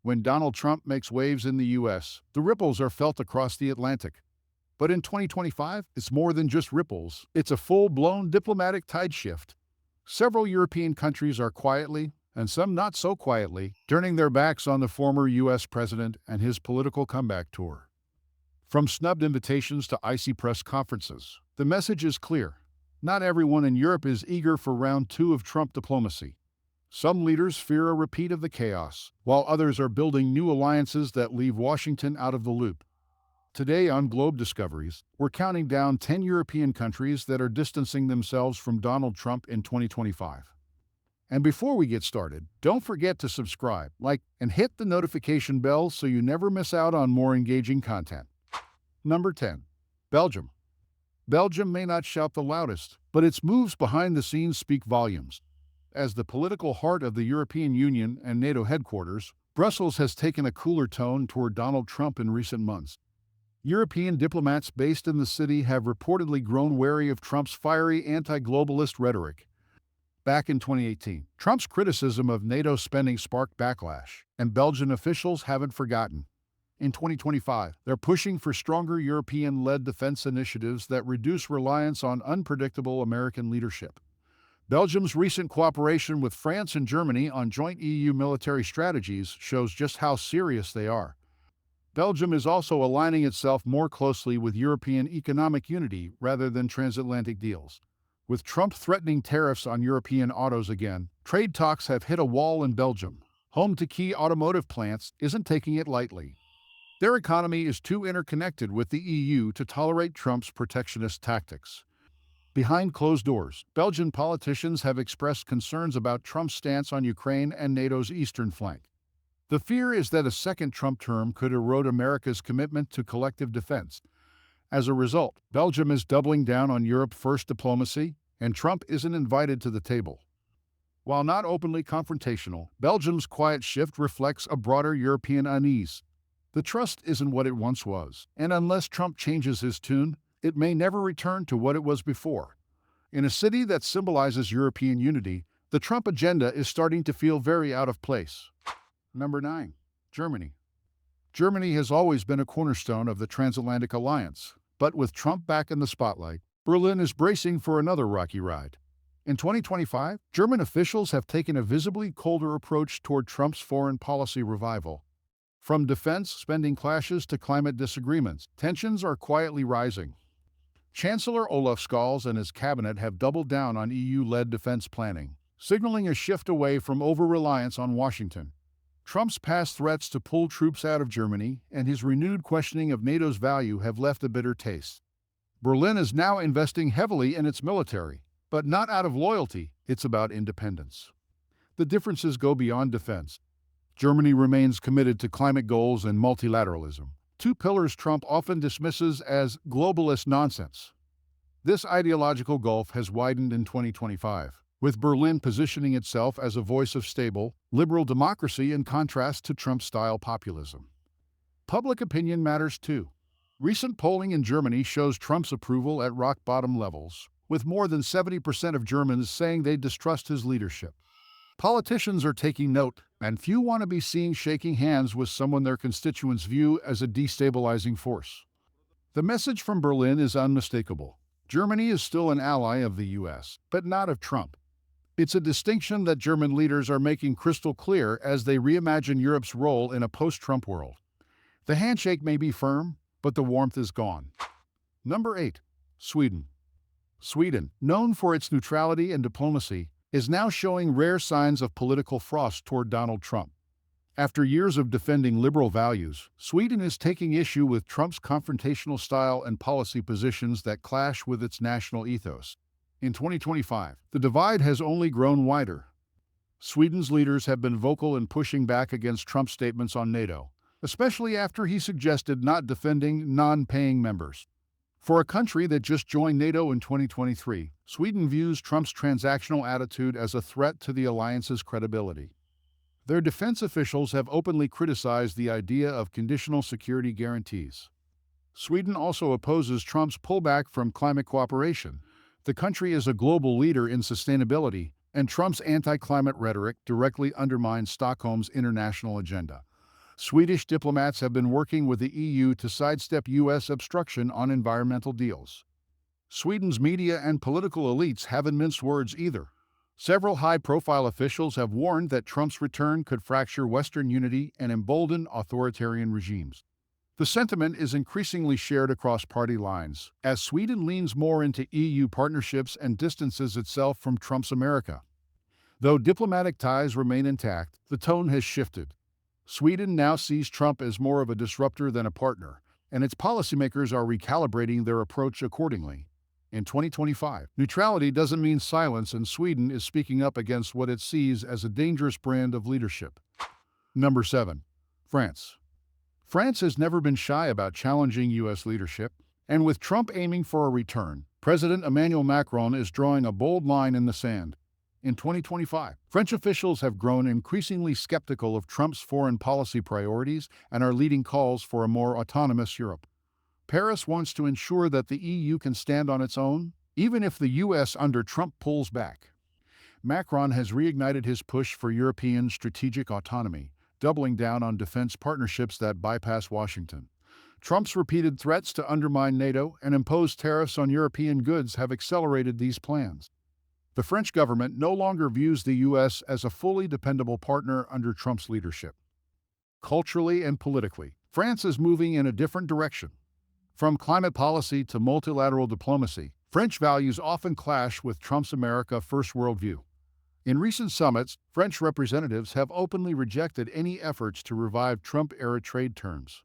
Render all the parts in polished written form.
When Donald Trump makes waves in the U.S., the ripples are felt across the Atlantic. But in 2025, it's more than just ripples. It's a full-blown diplomatic tide shift. Several European countries are quietly, and some not so quietly, turning their backs on the former U.S. president and his political comeback tour. From snubbed invitations to icy press conferences, the message is clear. Not everyone in Europe is eager for round two of Trump diplomacy. Some leaders fear a repeat of the chaos, while others are building new alliances that leave Washington out of the loop. Today on Globe Discoveries, we're counting down 10 European countries that are distancing themselves from Donald Trump in 2025. And before we get started, don't forget to subscribe, like, and hit the notification bell so you never miss out on more engaging content. Number 10. Belgium. Belgium may not shout the loudest, but its moves behind the scenes speak volumes. As the political heart of the European Union and NATO headquarters, Brussels has taken a cooler tone toward Donald Trump in recent months. European diplomats based in the city have reportedly grown wary of Trump's fiery anti-globalist rhetoric. Back in 2018, Trump's criticism of NATO spending sparked backlash, and Belgian officials haven't forgotten. In 2025, they're pushing for stronger European-led defense initiatives that reduce reliance on unpredictable American leadership. Belgium's recent cooperation with France and Germany on joint EU military strategies shows just how serious they are. Belgium is also aligning itself more closely with European economic unity rather than transatlantic deals. With Trump threatening tariffs on European autos again, trade talks have hit a wall in Belgium. Home to key automotive plants isn't taking it lightly. Their economy is too interconnected with the EU to tolerate Trump's protectionist tactics. Behind closed doors, Belgian politicians have expressed concerns about Trump's stance on Ukraine and NATO's eastern flank. The fear is that a second Trump term could erode America's commitment to collective defense. As a result, Belgium is doubling down on Europe-first diplomacy, and Trump isn't invited to the table. While not openly confrontational, Belgium's quiet shift reflects a broader European unease. The trust isn't what it once was, and unless Trump changes his tune, it may never return to what it was before. In a city that symbolizes European unity, the Trump agenda is starting to feel very out of place. Number 9. Germany. Germany has always been a cornerstone of the transatlantic alliance, but with Trump back in the spotlight, Berlin is bracing for another rocky ride. In 2025, German officials have taken a visibly colder approach toward Trump's foreign policy revival. From defense spending clashes to climate disagreements, tensions are quietly rising. Chancellor Olaf Scholz and his cabinet have doubled down on EU-led defense planning, signaling a shift away from over-reliance on Washington. Trump's past threats to pull troops out of Germany and his renewed questioning of NATO's value have left a bitter taste. Berlin is now investing heavily in its military, but not out of loyalty, it's about independence. The differences go beyond defense. Germany remains committed to climate goals and multilateralism, two pillars Trump often dismisses as globalist nonsense. This ideological gulf has widened in 2025, with Berlin positioning itself as a voice of stable, liberal democracy in contrast to Trump-style populism. Public opinion matters too. Recent polling in Germany shows Trump's approval at rock-bottom levels, with more than 70% of Germans saying they distrust his leadership. Politicians are taking note, and few want to be seen shaking hands with someone their constituents view as a destabilizing force. The message from Berlin is unmistakable. Germany is still an ally of the U.S., but not of Trump. It's a distinction that German leaders are making crystal clear as they reimagine Europe's role in a post-Trump world. The handshake may be firm, but the warmth is gone. Number 8. Sweden. Sweden, known for its neutrality and diplomacy, is now showing rare signs of political frost toward Donald Trump. After years of defending liberal values, Sweden is taking issue with Trump's confrontational style and policy positions that clash with its national ethos. In 2025, the divide has only grown wider. Sweden's leaders have been vocal in pushing back against Trump's statements on NATO, especially after he suggested not defending non-paying members. For a country that just joined NATO in 2023, Sweden views Trump's transactional attitude as a threat to the alliance's credibility. Their defense officials have openly criticized the idea of conditional security guarantees. Sweden also opposes Trump's pullback from climate cooperation. The country is a global leader in sustainability, and Trump's anti-climate rhetoric directly undermines Stockholm's international agenda. Swedish diplomats have been working with the EU to sidestep U.S. obstruction on environmental deals. Sweden's media and political elites haven't minced words either. Several high-profile officials have warned that Trump's return could fracture Western unity and embolden authoritarian regimes. The sentiment is increasingly shared across party lines, as Sweden leans more into EU partnerships and distances itself from Trump's America. Though diplomatic ties remain intact, the tone has shifted. Sweden now sees Trump as more of a disruptor than a partner, and its policymakers are recalibrating their approach accordingly. In 2025, neutrality doesn't mean silence, and Sweden is speaking up against what it sees as a dangerous brand of leadership. Number 7. France. France has never been shy about challenging U.S. leadership, and with Trump aiming for a return, President Emmanuel Macron is drawing a bold line in the sand. In 2025, French officials have grown increasingly skeptical of Trump's foreign policy priorities and are leading calls for a more autonomous Europe. Paris wants to ensure that the EU can stand on its own, even if the U.S. under Trump pulls back. Macron has reignited his push for European strategic autonomy, doubling down on defense partnerships that bypass Washington. Trump's repeated threats to undermine NATO and impose tariffs on European goods have accelerated these plans. The French government no longer views the U.S. as a fully dependable partner under Trump's leadership. Culturally and politically, France is moving in a different direction. From climate policy to multilateral diplomacy, French values often clash with Trump's America First worldview. In recent summits, French representatives have openly rejected any efforts to revive Trump-era trade terms.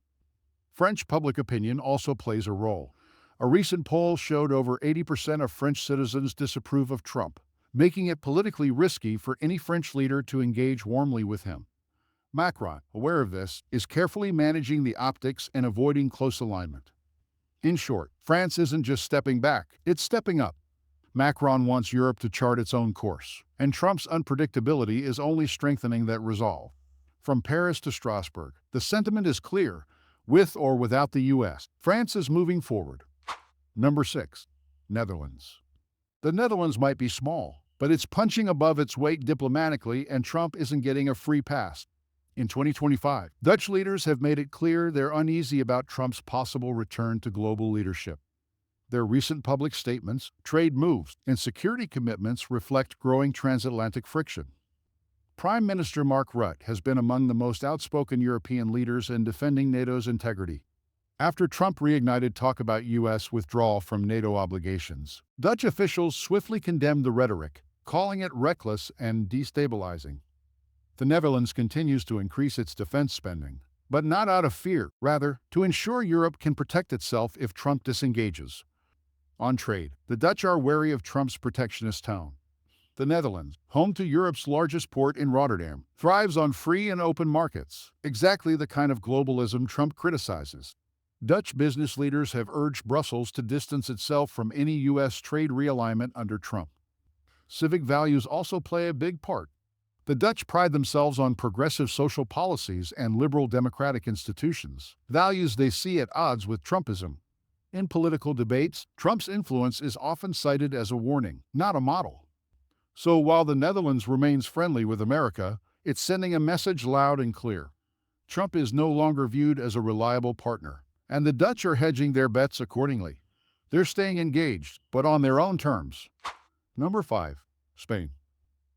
French public opinion also plays a role. A recent poll showed over 80% of French citizens disapprove of Trump, making it politically risky for any French leader to engage warmly with him. Macron, aware of this, is carefully managing the optics and avoiding close alignment. In short, France isn't just stepping back, it's stepping up. Macron wants Europe to chart its own course, and Trump's unpredictability is only strengthening that resolve. From Paris to Strasbourg, the sentiment is clear. With or without the U.S., France is moving forward. Number 6. Netherlands. The Netherlands might be small, but it's punching above its weight diplomatically, and Trump isn't getting a free pass. In 2025, Dutch leaders have made it clear they're uneasy about Trump's possible return to global leadership. Their recent public statements, trade moves, and security commitments reflect growing transatlantic friction. Prime Minister Mark Rutte has been among the most outspoken European leaders in defending NATO's integrity. After Trump reignited talk about U.S. withdrawal from NATO obligations, Dutch officials swiftly condemned the rhetoric, calling it reckless and destabilizing. The Netherlands continues to increase its defense spending, but not out of fear, rather, to ensure Europe can protect itself if Trump disengages. On trade, the Dutch are wary of Trump's protectionist tone. The Netherlands, home to Europe's largest port in Rotterdam, thrives on free and open markets, exactly the kind of globalism Trump criticizes. Dutch business leaders have urged Brussels to distance itself from any U.S. trade realignment under Trump. Civic values also play a big part. The Dutch pride themselves on progressive social policies and liberal democratic institutions, values they see at odds with Trumpism. In political debates, Trump's influence is often cited as a warning, not a model. So while the Netherlands remains friendly with America, it's sending a message loud and clear. Trump is no longer viewed as a reliable partner, and the Dutch are hedging their bets accordingly. They're staying engaged, but on their own terms. Number 5. Spain.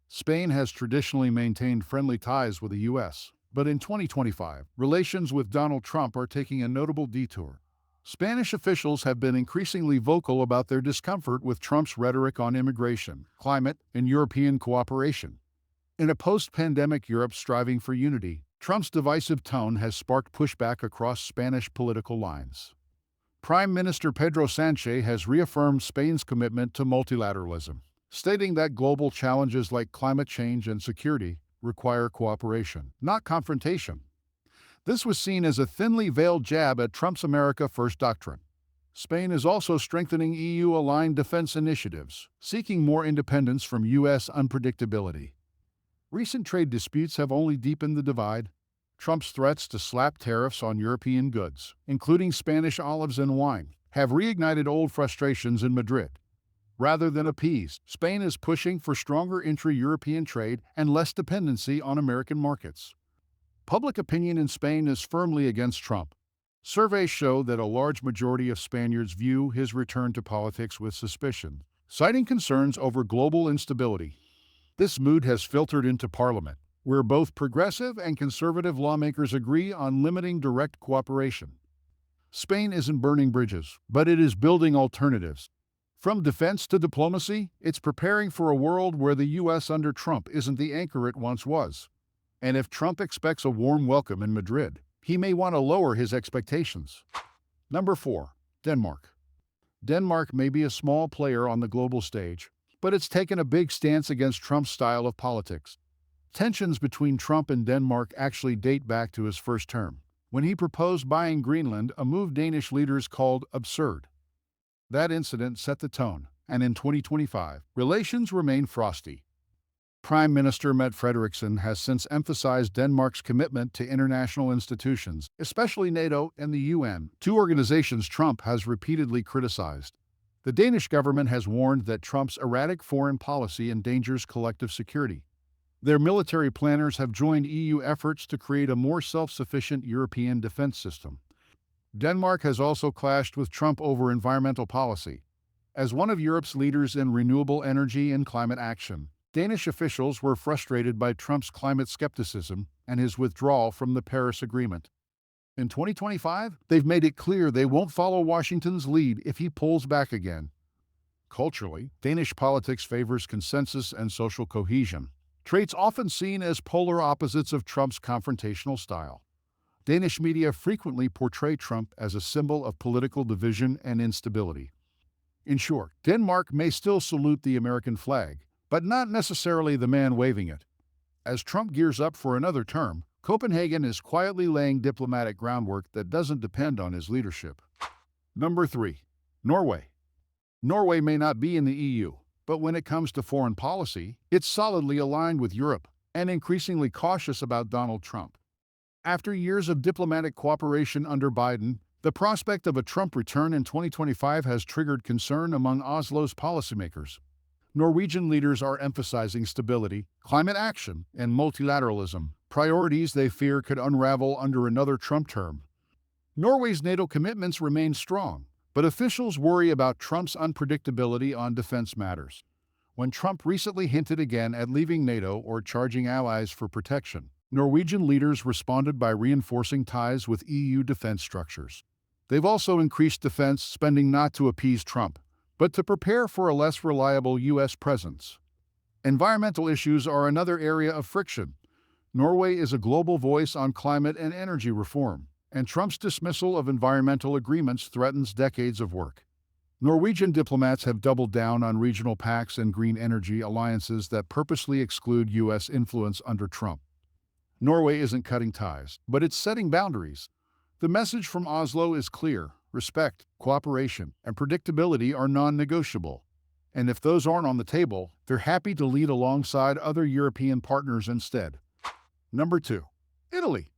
Spain has traditionally maintained friendly ties with the U.S., but in 2025, relations with Donald Trump are taking a notable detour. Spanish officials have been increasingly vocal about their discomfort with Trump's rhetoric on immigration, climate, and European cooperation. In a post-pandemic Europe striving for unity, Trump's divisive tone has sparked pushback across Spanish political lines. Prime Minister Pedro Sánchez has reaffirmed Spain's commitment to multilateralism, stating that global challenges like climate change and security require cooperation, not confrontation. This was seen as a thinly veiled jab at Trump's America First doctrine. Spain is also strengthening EU-aligned defense initiatives, seeking more independence from U.S. unpredictability. Recent trade disputes have only deepened the divide. Trump's threats to slap tariffs on European goods, including Spanish olives and wine, have reignited old frustrations in Madrid. Rather than appease, Spain is pushing for stronger intra-European trade and less dependency on American markets. Public opinion in Spain is firmly against Trump. Surveys show that a large majority of Spaniards view his return to politics with suspicion, citing concerns over global instability. This mood has filtered into Parliament, where both progressive and conservative lawmakers agree on limiting direct cooperation. Spain isn't burning bridges, but it is building alternatives. From defense to diplomacy, it's preparing for a world where the U.S. under Trump isn't the anchor it once was. And if Trump expects a warm welcome in Madrid, he may want to lower his expectations. Number 4. Denmark. Denmark may be a small player on the global stage, but it's taken a big stance against Trump's style of politics. Tensions between Trump and Denmark actually date back to his first term, when he proposed buying Greenland, a move Danish leaders called absurd. That incident set the tone, and in 2025, relations remain frosty. Prime Minister Mette Frederiksen has since emphasized Denmark's commitment to international institutions, especially NATO and the UN, two organizations Trump has repeatedly criticized. The Danish government has warned that Trump's erratic foreign policy endangers collective security. Their military planners have joined EU efforts to create a more self-sufficient European defense system. Denmark has also clashed with Trump over environmental policy. As one of Europe's leaders in renewable energy and climate action, Danish officials were frustrated by Trump's climate skepticism and his withdrawal from the Paris Agreement. In 2025, they've made it clear they won't follow Washington's lead if he pulls back again. Culturally, Danish politics favors consensus and social cohesion, traits often seen as polar opposites of Trump's confrontational style. Danish media frequently portray Trump as a symbol of political division and instability. In short, Denmark may still salute the American flag, but not necessarily the man waving it. As Trump gears up for another term, Copenhagen is quietly laying diplomatic groundwork that doesn't depend on his leadership. Number 3. Norway. Norway may not be in the EU, but when it comes to foreign policy, it's solidly aligned with Europe and increasingly cautious about Donald Trump. After years of diplomatic cooperation under Biden, the prospect of a Trump return in 2025 has triggered concern among Oslo's policymakers. Norwegian leaders are emphasizing stability, climate action, and multilateralism, priorities they fear could unravel under another Trump term. Norway's NATO commitments remain strong, but officials worry about Trump's unpredictability on defense matters. When Trump recently hinted again at leaving NATO or charging allies for protection, Norwegian leaders responded by reinforcing ties with EU defense structures. They've also increased defense spending not to appease Trump, but to prepare for a less reliable U.S. presence. Environmental issues are another area of friction. Norway is a global voice on climate and energy reform, and Trump's dismissal of environmental agreements threatens decades of work. Norwegian diplomats have doubled down on regional pacts and green energy alliances that purposely exclude U.S. influence under Trump. Norway isn't cutting ties, but it's setting boundaries. The message from Oslo is clear: respect, cooperation, and predictability are non-negotiable. And if those aren't on the table, they're happy to lead alongside other European partners instead. Number 2. Italy.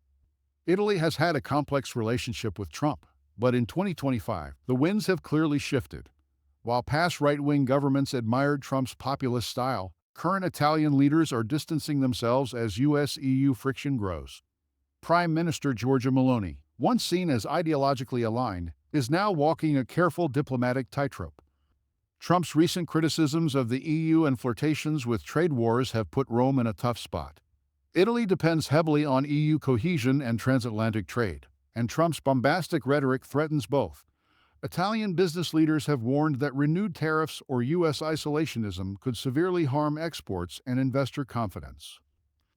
Italy has had a complex relationship with Trump, but in 2025, the winds have clearly shifted. While past right-wing governments admired Trump's populist style, current Italian leaders are distancing themselves as U.S.-EU friction grows. Prime Minister Giorgia Meloni, once seen as ideologically aligned, is now walking a careful diplomatic tightrope. Trump's recent criticisms of the EU and flirtations with trade wars have put Rome in a tough spot. Italy depends heavily on EU cohesion and transatlantic trade, and Trump's bombastic rhetoric threatens both. Italian business leaders have warned that renewed tariffs or U.S. isolationism could severely harm exports and investor confidence.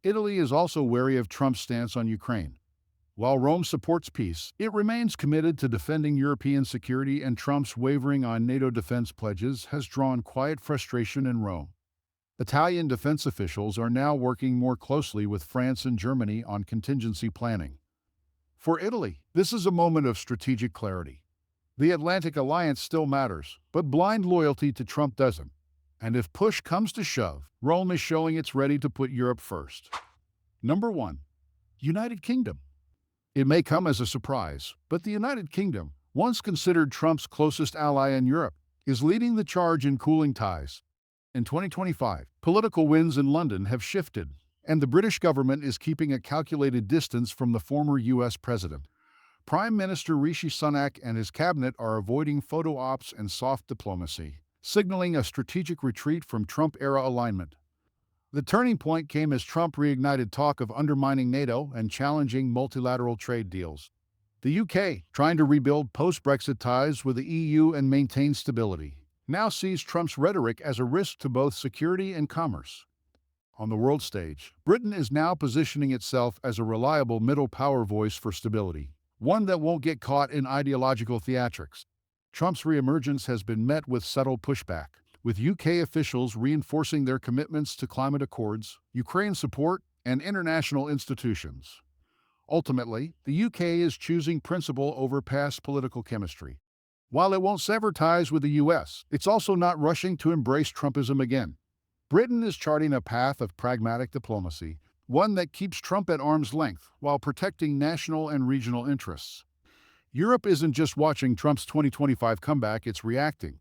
Italy is also wary of Trump's stance on Ukraine. While Rome supports peace, it remains committed to defending European security, and Trump's wavering on NATO defense pledges has drawn quiet frustration in Rome. Italian defense officials are now working more closely with France and Germany on contingency planning. For Italy, this is a moment of strategic clarity. The Atlantic alliance still matters, but blind loyalty to Trump doesn't. And if push comes to shove, Rome is showing it's ready to put Europe first. Number 1. United Kingdom. It may come as a surprise, but the United Kingdom, once considered Trump's closest ally in Europe, is leading the charge in cooling ties. In 2025, political winds in London have shifted, And the British government is keeping a calculated distance from the former U.S. president. Prime Minister Rishi Sunak and his cabinet are avoiding photo ops and soft diplomacy, signaling a strategic retreat from Trump-era alignment. The turning point came as Trump reignited talk of undermining NATO and challenging multilateral trade deals. The UK, trying to rebuild post-Brexit ties with the EU and maintain stability, now sees Trump's rhetoric as a risk to both security and commerce. On the world stage, Britain is now positioning itself as a reliable middle power voice for stability, one that won't get caught in ideological theatrics. Trump's reemergence has been met with subtle pushback, with UK officials reinforcing their commitments to climate accords, Ukraine support, and international institutions. Ultimately, the UK is choosing principle over past political chemistry. While it won't sever ties with the US, it's also not rushing to embrace Trumpism again. Britain is charting a path of pragmatic diplomacy, one that keeps Trump at arm's length while protecting national and regional interests. Europe isn't just watching Trump's 2025 comeback, it's reacting.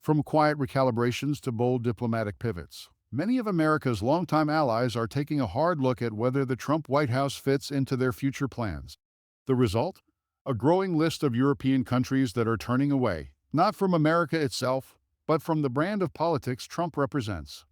From quiet recalibrations to bold diplomatic pivots, many of America's longtime allies are taking a hard look at whether the Trump White House fits into their future plans. The result? A growing list of European countries that are turning away, not from America itself, but from the brand of politics Trump represents.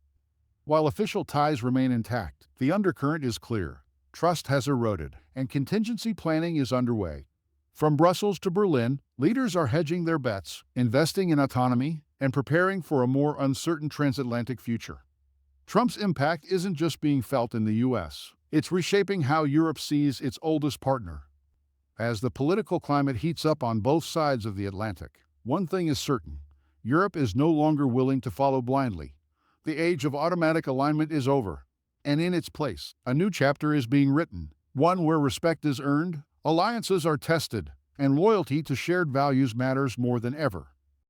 While official ties remain intact, the undercurrent is clear. Trust has eroded, and contingency planning is underway. From Brussels to Berlin, leaders are hedging their bets, investing in autonomy, and preparing for a more uncertain transatlantic future. Trump's impact isn't just being felt in the U.S., it's reshaping how Europe sees its oldest partner. As the political climate heats up on both sides of the Atlantic, one thing is certain: Europe is no longer willing to follow blindly. The age of automatic alignment is over, and in its place, a new chapter is being written, one where respect is earned, alliances are tested, and loyalty to shared values matters more than ever.